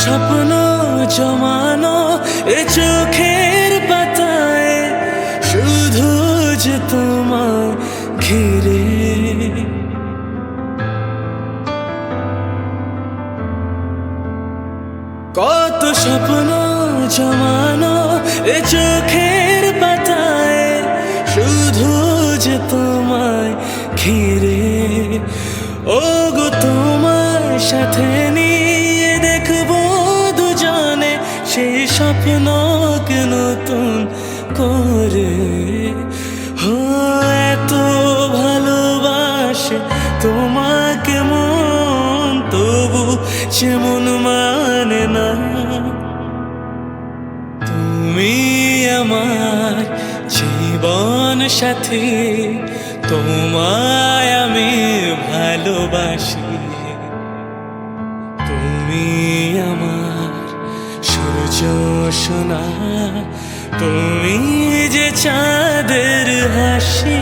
স্বপ্ন জমানো এ চোখের পাতায়, শুধু যে তোমায় ঘিরে। কত স্বপ্ন জমানো এ চোখের পাতায়, শুধু যে তোমায় ঘিরে। ও গো তোমায় সাথে নিয়ে দেখবো দুজনে সেই স্বপ্নকে নতুন করে। হো এত ভালোবাসে তোমাকে মন, তবু যেমন মানে না। তুমি আমার জীবন সাথী, তোমায় আমি ভালোবাসি। তুমি আমার সূর্য সোনা, তুমি যে চাঁদের হাসি।